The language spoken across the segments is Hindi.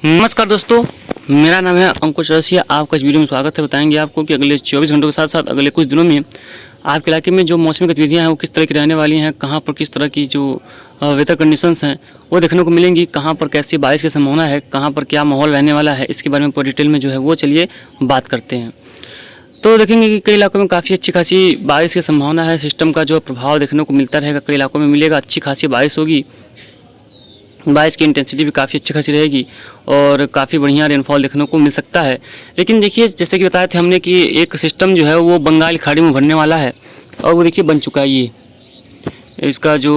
नमस्कार दोस्तों, मेरा नाम है अंकुश रसिया। आपका इस वीडियो में स्वागत है। बताएंगे आपको कि अगले 24 घंटों के साथ साथ अगले कुछ दिनों में आपके इलाके में जो मौसमी गतिविधियां हैं वो किस तरह की रहने वाली हैं, कहां पर किस तरह की जो वेदर कंडीशंस हैं वो देखने को मिलेंगी, कहां पर कैसी बारिश की संभावना है, कहां पर क्या माहौल रहने वाला है, इसके बारे में पूरी डिटेल में जो है वो चलिए बात करते हैं। तो देखेंगे कि कई इलाकों में काफ़ी अच्छी खासी बारिश की संभावना है। सिस्टम का जो प्रभाव देखने को मिलता रहेगा, कई इलाकों में मिलेगा, अच्छी खासी बारिश होगी। बारिश की इंटेंसिटी भी काफ़ी अच्छी खासी रहेगी और काफ़ी बढ़िया रेनफॉल देखने को मिल सकता है। लेकिन देखिए, जैसे कि बताए थे हमने कि एक सिस्टम जो है वो बंगाल खाड़ी में भरने वाला है और वो देखिए बन चुका है। ये इसका जो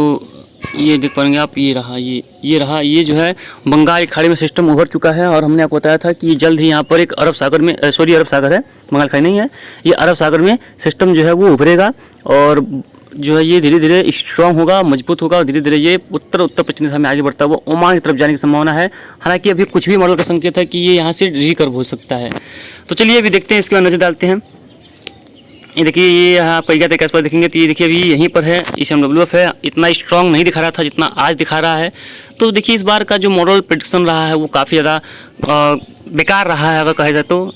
ये देख पाएंगे आप, ये रहा, ये जो है बंगाल खाड़ी में सिस्टम उभर चुका है। और हमने आपको बताया था कि जल्द ही यहाँ पर एक अरब सागर में अरब सागर है, बंगाल खाड़ी नहीं है, ये अरब सागर में सिस्टम जो है वो उभरेगा और जो है ये धीरे धीरे स्ट्रॉन्ग होगा, मजबूत होगा और धीरे धीरे ये उत्तर पश्चिमी दिशा में आगे बढ़ता है, वो ओमान की तरफ जाने की संभावना है। हालांकि अभी कुछ भी मॉडल का संकेत है कि ये यहाँ से रिकर्व हो सकता है। तो चलिए अभी देखते हैं, इसके बाद नजर डालते हैं। ये देखिए, ये यहाँ परिया के आसपास देखेंगे तो ये देखिए अभी यहीं पर है, ECMWF है। इतना स्ट्रॉन्ग नहीं दिखा रहा था जितना आज दिखा रहा है। तो देखिए इस बार का जो मॉडल प्रेडिक्शन रहा है वो काफ़ी ज़्यादा बेकार रहा है अगर कहा जाए तो,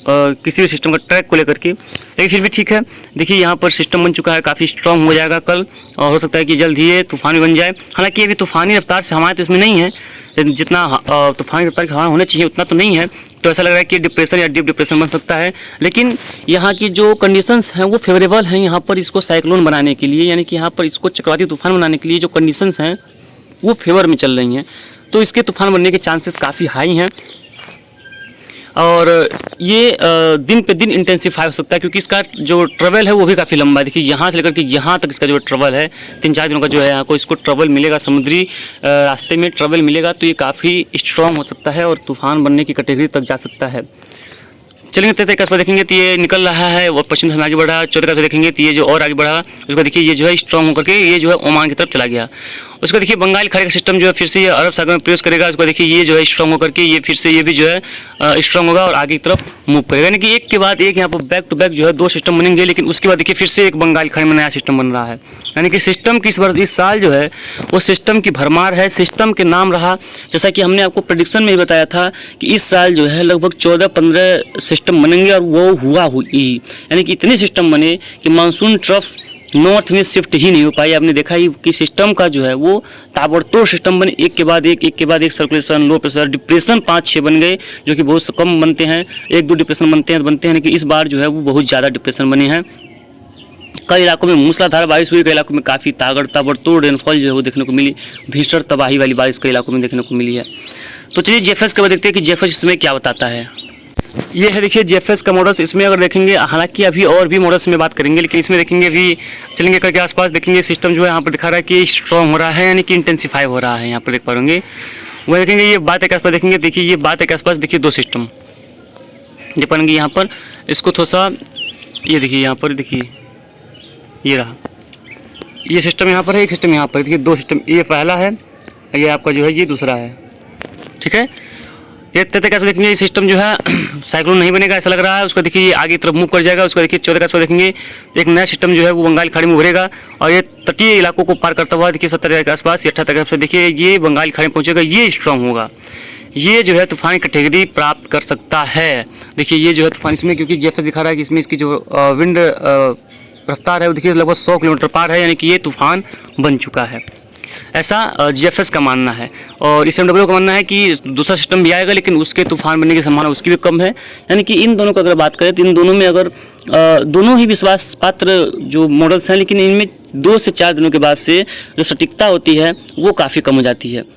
किसी भी सिस्टम का ट्रैक को लेकर के। लेकिन फिर भी ठीक है। देखिए यहाँ पर सिस्टम बन चुका है, काफ़ी स्ट्रॉन्ग हो जाएगा कल और हो सकता है कि जल्द ही ये तूफान भी बन जाए। हालांकि अभी तूफानी रफ्तार से हवाएं तो इसमें नहीं है, जितना तूफानी रफ्तार की हवाएं होने चाहिए उतना तो नहीं है। तो ऐसा लग रहा है कि डिप्रेशन या डीप डिप्रेशन बन सकता है। लेकिन यहाँ की जो कंडीशंस हैं वो फेवरेबल हैं यहाँ पर इसको साइक्लोन बनाने के लिए, यानी कि यहाँ पर इसको चक्रवाती तूफान बनाने के लिए जो कंडीशंस हैं वो फेवर में चल रही हैं। तो इसके तूफान बनने के चांसेस काफ़ी हाई हैं और ये दिन पे दिन इंटेंसिफाई हो सकता है, क्योंकि इसका जो ट्रेवल है वो भी काफ़ी लंबा है। देखिए यहाँ से लेकर के यहाँ तक इसका जो ट्रेवल है 3-4 दिनों का जो है, यहाँ को इसको ट्रेवल मिलेगा, समुद्री रास्ते में ट्रेवल मिलेगा। तो ये काफ़ी स्ट्रॉन्ग हो सकता है और तूफान बनने की कैटेगरी तक जा सकता है। चलेंगे 13 पर देखेंगे तो ये निकल रहा है और पश्चिम से आगे बढ़ा। 14 देखेंगे तो ये जो और आगे बढ़ा, उसको देखिए ये जो है स्ट्रॉन्ग होकर के ये जो है ओमान की तरफ चला गया। उसको देखिए बंगाल खाड़ी का सिस्टम जो है फिर से ये अरब सागर में प्रवेश करेगा। उसको देखिए ये जो है स्ट्रॉन्ग होकर के ये फिर से ये भी जो है स्ट्रॉन्ग होगा और आगे की तरफ मूव करेगा। यानी कि एक के बाद एक यहाँ पर बैक टू बैक जो है 2 सिस्टम बनेंगे। लेकिन उसके बाद देखिए फिर से एक बंगाल खाड़ी में नया सिस्टम बन रहा है। यानी कि सिस्टम की इस साल जो है वो सिस्टम की भरमार है। सिस्टम के नाम रहा, जैसा कि हमने आपको प्रेडिक्शन में ही बताया था कि इस साल जो है लगभग 14-15 सिस्टम बनेंगे और वो हुआ हुई, यानी कि इतने सिस्टम बने कि मानसून ट्रफ नॉर्थ में शिफ्ट ही नहीं हो पाई। आपने देखा ही कि सिस्टम का जो है वो ताबड़तोड़ सिस्टम बने, एक के बाद एक सर्कुलेशन, लो प्रेशर, डिप्रेशन 5-6 बन गए, जो कि बहुत कम बनते हैं। 1-2 डिप्रेशन बनते हैं, लेकिन इस बार जो है वो बहुत ज़्यादा डिप्रेशन बने हैं। कई इलाकों में मूसलाधार बारिश हुई, कई इलाकों में काफ़ी ताबड़तोड़ रेनफॉल जो है वो देखने को मिली, भीषण तबाही वाली बारिश कई इलाकों में देखने को मिली है। तो चलिए जेफएस के बाद देखते हैं कि जेफएस इसमें क्या बताता है। ये है देखिए जेफएस का मॉडल्स। इसमें अगर देखेंगे, हालांकि अभी और भी मॉडल्स में बात करेंगे, लेकिन इसमें देखेंगे अभी चलेंगे करके आसपास देखेंगे सिस्टम जो है यहाँ पर दिखा रहा है कि स्ट्रॉन्ग हो रहा है, यानी कि इंटेंसिफाई हो रहा है। यहाँ पर देख पाएंगे वह देखेंगे ये बात के आसपास देखेंगे, देखिए ये बात के आसपास देखिए 2 सिस्टम देख पाएंगे यहाँ पर। इसको थोड़ा सा ये देखिए यहाँ पर, देखिए ये रहा, ये सिस्टम यहाँ पर है, एक सिस्टम यहाँ पर, देखिए 2 सिस्टम, ये पहला है, ये आपका जो है ये दूसरा है। ठीक है, ये कैसे देखेंगे ये सिस्टम जो है साइक्लोन नहीं बनेगा ऐसा लग रहा है। उसको देखिए ये आगे तरफ मूव कर जाएगा। उसको देखिए 14 का देखेंगे एक नया सिस्टम जो है वो बंगाल खाड़ी में उभरेगा और ये तटीय इलाकों को पार करता हुआ देखिए 17 के आसपास, 18 से देखिए ये बंगाल खाड़ी में पहुंचेगा। ये स्ट्रॉन्ग होगा, ये जो है तूफानी कैटेगरी प्राप्त कर सकता है। देखिए ये जो है तूफान इसमें, क्योंकि जेफएस दिखा रहा है कि इसमें इसकी जो विंड रफ्तार है वो देखिए लगभग 100 किलोमीटर पार है, यानी कि ये तूफान बन चुका है, ऐसा जेफएस का मानना है। और ECMWF का मानना है कि दूसरा सिस्टम भी आएगा लेकिन उसके तूफान बनने की संभावना उसकी भी कम है। यानी कि इन दोनों को अगर बात करें तो इन दोनों में अगर दोनों ही विश्वास पात्र जो मॉडल्स हैं, लेकिन इनमें 2 से 4 दिनों के बाद से जो सटीकता होती है वो काफ़ी कम हो जाती है।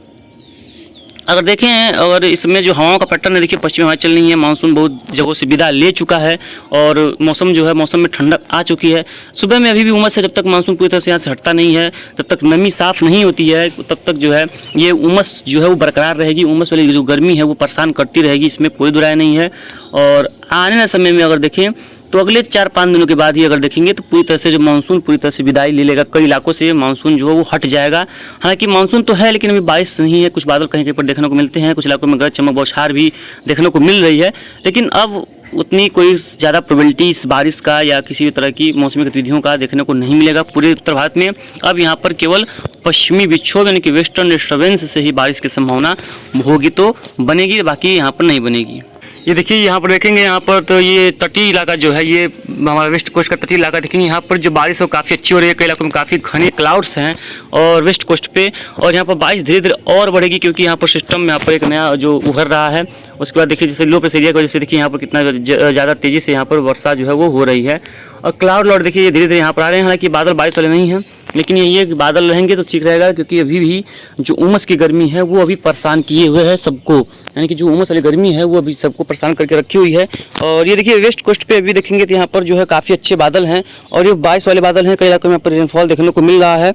अगर देखें, अगर इसमें जो हवाओं का पैटर्न है, देखिए पश्चिमी हवाएं चल रही हैं, मानसून बहुत जगहों से विदा ले चुका है और मौसम जो है मौसम में ठंडक आ चुकी है। सुबह में अभी भी उमस है, जब तक मानसून पूरी तरह से यहाँ से हटता नहीं है, जब तक नमी साफ़ नहीं होती है तब तक जो है ये उमस जो है वो बरकरार रहेगी। उमस वाली जो गर्मी है वो परेशान करती रहेगी, इसमें कोई दुराय नहीं है। और आने वाले समय में अगर देखें तो अगले 4-5 दिनों के बाद ही अगर देखेंगे तो पूरी तरह से जो मानसून पूरी तरह से विदाई ले लेगा। कई इलाकों से मानसून जो है वो हट जाएगा। हालांकि मानसून तो है लेकिन अभी बारिश नहीं है, कुछ बादल कहीं कहीं पर देखने को मिलते हैं, कुछ इलाकों में गरज चमक बौछार भी देखने को मिल रही है। लेकिन अब उतनी कोई ज़्यादा प्रोबेबिलिटी इस बारिश का या किसी भी तरह की मौसमी गतिविधियों का देखने को नहीं मिलेगा पूरे उत्तर भारत में। अब यहाँ पर केवल पश्चिमी विक्षोभ यानी कि वेस्टर्न डिस्टर्बेंस से ही बारिश की संभावना होगी तो बनेगी, बाकी यहाँ पर नहीं बनेगी। ये देखिए यहाँ पर देखेंगे, यहाँ पर तो ये तटीय इलाका जो है, ये हमारा वेस्ट कोस्ट का तटीय इलाका देखेंगे, यहाँ पर जो बारिश है वो काफ़ी अच्छी हो रही है। कई इलाकों में काफ़ी घने क्लाउड्स हैं और वेस्ट कोस्ट पे, और यहाँ पर बारिश धीरे धीरे और बढ़ेगी क्योंकि यहाँ पर सिस्टम में यहाँ पर एक नया जो उभर रहा है। उसके बाद देखिए जैसे लो प्रेशर एरिया की वजह से देखिए यहाँ पर कितना ज़्यादा तेज़ी से यहाँ पर वर्षा जो है वो हो रही है। और क्लाउड लॉर्ड देखिए ये धीरे धीरे यहाँ पर आ रहे हैं। हालांकि बादल बारिश वाले नहीं हैं, लेकिन ये कि बादल रहेंगे तो ठीक रहेगा, क्योंकि अभी भी जो उमस की गर्मी है वो अभी परेशान किए हुए है सबको, यानी कि जो उमस वाली गर्मी है वो अभी सबको परेशान करके रखी हुई है। और ये देखिए वेस्ट कोस्ट पे अभी देखेंगे तो यहाँ पर जो है काफ़ी अच्छे बादल हैं और ये बारिश वाले बादल हैं। कई इलाकों में यहाँ पर रेनफॉल देखने को मिल रहा है,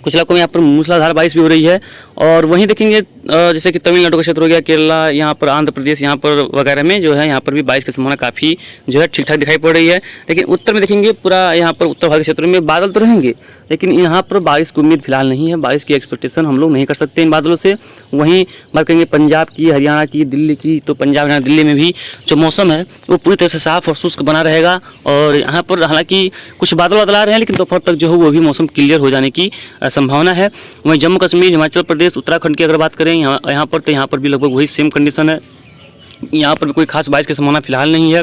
कुछ इलाकों में यहाँ पर मूसलाधार बारिश भी हो रही है। और वहीं देखेंगे जैसे कि तमिलनाडु का क्षेत्र हो गया, केरला, यहाँ पर आंध्र प्रदेश, यहाँ पर वगैरह में जो है यहाँ पर भी बारिश की संभावना काफ़ी जो है ठीक ठाक दिखाई पड़ रही है। लेकिन उत्तर में देखेंगे पूरा यहाँ पर उत्तर भारत के क्षेत्रों में बादल तो रहेंगे, लेकिन यहाँ पर बारिश की उम्मीद फिलहाल नहीं है। बारिश की एक्सपेक्टेशन हम लोग नहीं कर सकते इन बादलों से। वहीं बात करेंगे पंजाब की, हरियाणा की, दिल्ली की, तो पंजाब हरियाणा दिल्ली में भी जो मौसम है वो पूरी तरह से साफ और शुष्क बना रहेगा। और यहाँ पर हालांकि कुछ बादल आ रहे हैं, लेकिन दोपहर तक जो है वो भी मौसम क्लियर हो जाने की संभावना है। वहीं जम्मू कश्मीर, हिमाचल प्रदेश, उत्तराखंड की अगर बात करें यहाँ पर भी लगभग वही सेम कंडीशन है। यहाँ पर भी कोई खास बारिश की संभावना फिलहाल नहीं है।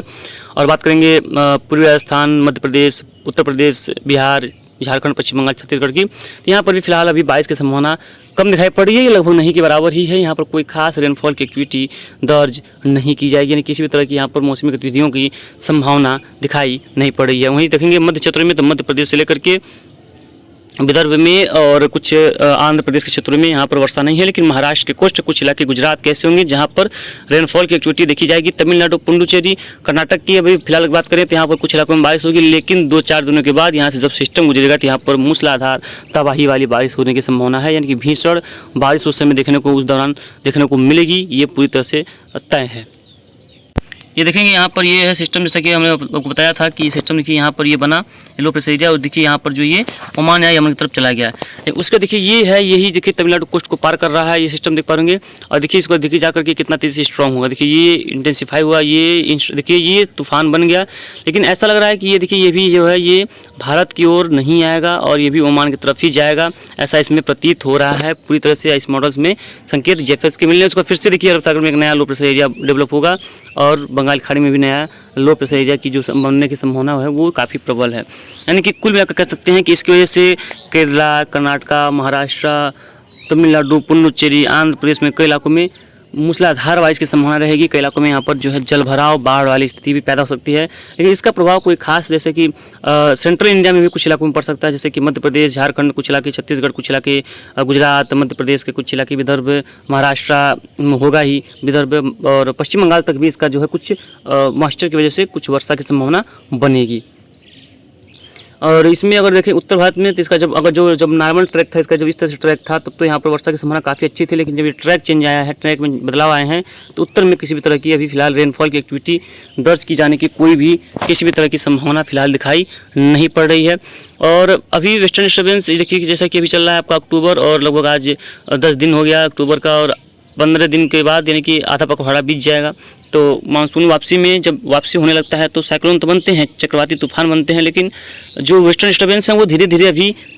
और बात करेंगे पूर्वी राजस्थान, मध्य प्रदेश, उत्तर प्रदेश, बिहार, झारखंड, पश्चिम बंगाल, छत्तीसगढ़ की, तो यहाँ पर भी फिलहाल अभी बारिश की संभावना कम दिखाई पड़ रही है, ये लगभग नहीं के बराबर ही है। यहाँ पर कोई खास रेनफॉल की एक्टिविटी दर्ज नहीं की जाएगी, यानी किसी भी तरह की यहाँ पर मौसमी गतिविधियों की संभावना दिखाई नहीं पड़ रही है। वहीं देखेंगे मध्य क्षेत्र में, तो मध्य प्रदेश से लेकर के विदर्भ में और कुछ आंध्र प्रदेश के क्षेत्रों में यहाँ पर वर्षा नहीं है। लेकिन महाराष्ट्र के कुछ इलाके, गुजरात कैसे होंगे जहाँ पर रेनफॉल की एक्टिविटी देखी जाएगी। तमिलनाडु, पुडुचेरी, कर्नाटक की अभी फिलहाल बात करें तो यहाँ पर कुछ इलाकों में बारिश होगी, लेकिन 2-4 दिनों के बाद यहाँ से जब सिस्टम गुजरेगा तो यहाँ पर मूसलाधार तबाही वाली बारिश होने की संभावना है, यानी कि भीषण बारिश उस समय उस दौरान देखने को मिलेगी, ये पूरी तरह से तय है। ये देखेंगे यहाँ पर ये है सिस्टम, जैसा कि हमने आपको बताया था कि सिस्टम देखिए यहाँ पर ये बना लो प्रेशर एरिया, और देखिए यहाँ पर जो ये ओमान या यमन की तरफ चला गया है। उसका देखिए ये है, यही देखिए तमिलनाडु कोस्ट को पार कर रहा है, ये सिस्टम देख पाएंगे। और देखिए इसको देखिए जाकर के कितना तेज़ी से स्ट्रॉन्ग होगा, देखिए ये इंटेंसिफाई हुआ, ये देखिए ये तूफान बन गया। लेकिन ऐसा लग रहा है कि ये देखिए ये भी जो है ये भारत की ओर नहीं आएगा और ये भी ओमान की तरफ ही जाएगा, ऐसा इसमें प्रतीत हो रहा है पूरी तरह से। इस मॉडल्स में संकेत जेफएस के मिलने, उसका फिर से देखिए अरब सागर में एक नया लो प्रेशर एरिया डेवलप होगा और बंगाल खाड़ी में भी नया लो प्रेशर एरिया की जो बनने की संभावना है वो काफ़ी प्रबल है। यानी कि कुल मिलाकर कह सकते हैं कि इसकी वजह से केरला, कर्नाटक, महाराष्ट्र, तमिलनाडु, पुडुचेरी, आंध्र प्रदेश में कई इलाकों में मूसलाधार बारिश की संभावना रहेगी। कई इलाकों में यहाँ पर जो है जल भराव, बाढ़ वाली स्थिति भी पैदा हो सकती है। लेकिन इसका प्रभाव कोई खास, जैसे कि सेंट्रल इंडिया में भी कुछ इलाकों में पड़ सकता है, जैसे कि मध्य प्रदेश, झारखंड, कुछ इलाके, छत्तीसगढ़, कुछ इलाके, गुजरात, मध्य प्रदेश के कुछ इलाके, विदर्भ, महाराष्ट्र होगा ही, विदर्भ और पश्चिम बंगाल तक भी इसका जो है कुछ मॉइस्चर की वजह से कुछ वर्षा की संभावना बनेगी। और इसमें अगर देखें उत्तर भारत में तो इसका जब नॉर्मल ट्रैक था, इसका जब इस तरह से ट्रैक था तब तो यहाँ पर वर्षा की संभावना काफ़ी अच्छी थी। लेकिन जब ये ट्रैक चेंज आया है, ट्रैक में बदलाव आए हैं, तो उत्तर में किसी भी तरह की अभी फिलहाल रेनफॉल की एक्टिविटी दर्ज की जाने की कोई भी किसी भी तरह की संभावना फिलहाल दिखाई नहीं पड़ रही है। और अभी वेस्टर्न डिस्टर्बेंस देखिए जैसा कि अभी चल रहा है आपका अक्टूबर, और लगभग आज 10 दिन हो गया अक्टूबर का, और 15 दिन के बाद यानी कि आधा पखवाड़ा बीत जाएगा। तो मानसून वापसी में जब वापसी होने लगता है तो साइक्लोन तो बनते हैं, चक्रवाती तूफान बनते हैं, लेकिन जो वेस्टर्न डिस्टर्बेंस हैं वो धीरे धीरे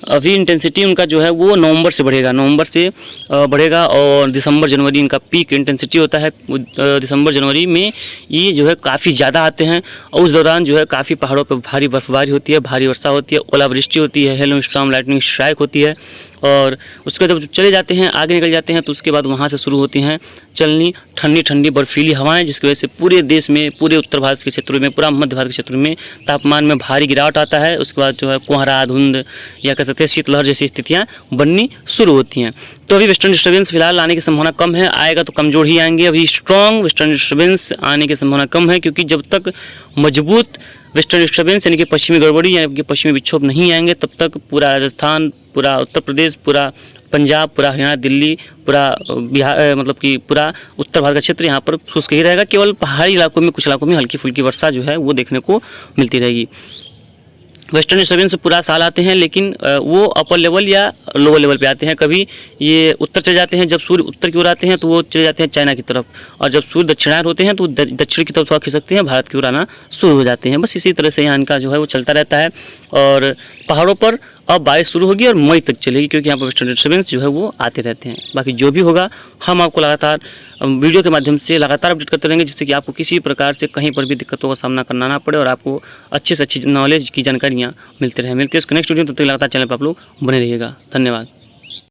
अभी इंटेंसिटी उनका जो है वो नवंबर से बढ़ेगा और दिसंबर जनवरी इनका पीक इंटेंसिटी होता है। दिसंबर जनवरी में ये जो है काफ़ी ज़्यादा आते हैं और उस दौरान जो है काफ़ी पहाड़ों पर भारी बर्फबारी होती है, भारी वर्षा होती है, ओलावृष्टि होती है, हेलो स्टॉर्म, लाइटनिंग स्ट्राइक होती है। और उसके जब चले जाते हैं, आगे निकल जाते हैं, तो उसके बाद वहाँ से शुरू होती हैं चलनी ठंडी बर्फीली हवाएं, जिसकी वजह से पूरे देश में, पूरे उत्तर भारत के क्षेत्रों में, पूरा मध्य भारत के क्षेत्रों में तापमान में भारी गिरावट आता है। उसके बाद जो है कोहरा, धुंध या कह सकते हैं शीतलहर जैसी स्थितियाँ बननी शुरू होती हैं। तो अभी वेस्टर्न डिस्टर्बेंस फिलहाल आने की संभावना कम है, आएगा तो कमज़ोर ही आएंगे। अभी स्ट्रॉन्ग वेस्टर्न डिस्टर्बेंस आने की संभावना कम है, क्योंकि जब तक मजबूत वेस्टर्न डिस्टर्बेंस यानी कि पश्चिमी गड़बड़ी यानी कि पश्चिमी विक्षोभ नहीं आएंगे, तब तक पूरा राजस्थान, पूरा उत्तर प्रदेश, पूरा पंजाब, पूरा हरियाणा, दिल्ली, पूरा बिहार, मतलब कि पूरा उत्तर भारत का क्षेत्र यहाँ पर शुष्क ही रहेगा। केवल पहाड़ी इलाकों में, कुछ इलाकों में हल्की फुल्की वर्षा जो है वो देखने को मिलती रहेगी। वेस्टर्न डिस्टर्बेंस पूरा साल आते हैं, लेकिन वो अपर लेवल या लोअर लेवल पे आते हैं। कभी ये उत्तर चले जाते हैं, जब सूर्य उत्तर की ओर आते हैं तो वो चले जाते हैं चाइना की तरफ, और जब सूर्य दक्षिणायन होते हैं तो दक्षिण की तरफ थोड़ा खिसकते हैं, भारत की ओर आना शुरू हो जाते हैं। बस इसी तरह से यहाँ इनका जो है वो चलता रहता है। और पहाड़ों पर अब बारिश शुरू होगी और मई तक चलेगी, क्योंकि यहाँ पर वेस्टर्न डिस्टर्बेंस जो है वो आते रहते हैं। बाकी जो भी होगा हम आपको लगातार वीडियो के माध्यम से लगातार अपडेट करते रहेंगे, जिससे कि आपको किसी प्रकार से कहीं पर भी दिक्कतों का सामना करना ना पड़े और आपको अच्छी से अच्छी नॉलेज की जानकारियाँ मिलती रहे। मिलते हैं इसके नेक्स्ट वीडियो में, तब तक लगातार चैनल पर आप लोग बने रहिएगा। धन्यवाद।